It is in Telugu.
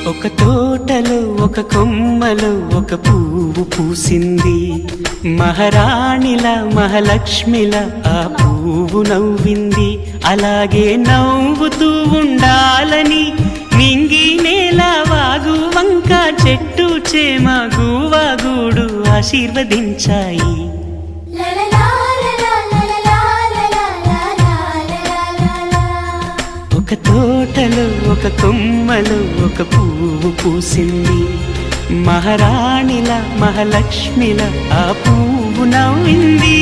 ఒక తోటలో ఒక కొమ్మలో ఒక పువ్వు పూసింది. మహారాణిలా మహాలక్ష్మిలా ఆ పువ్వు నవ్వింది. అలాగే నవ్వుతూ ఉండాలని నింగి నేల వాగు వంక చెట్టు చేమ గువాగూడు ఆశీర్వదించాయి. ఒక తోటలో ఒక కొమ్మలో ఒక పువ్వు పూసింది. మహారాణిలా మహాలక్ష్మిలా ఆ పువ్వు నవ్వింది.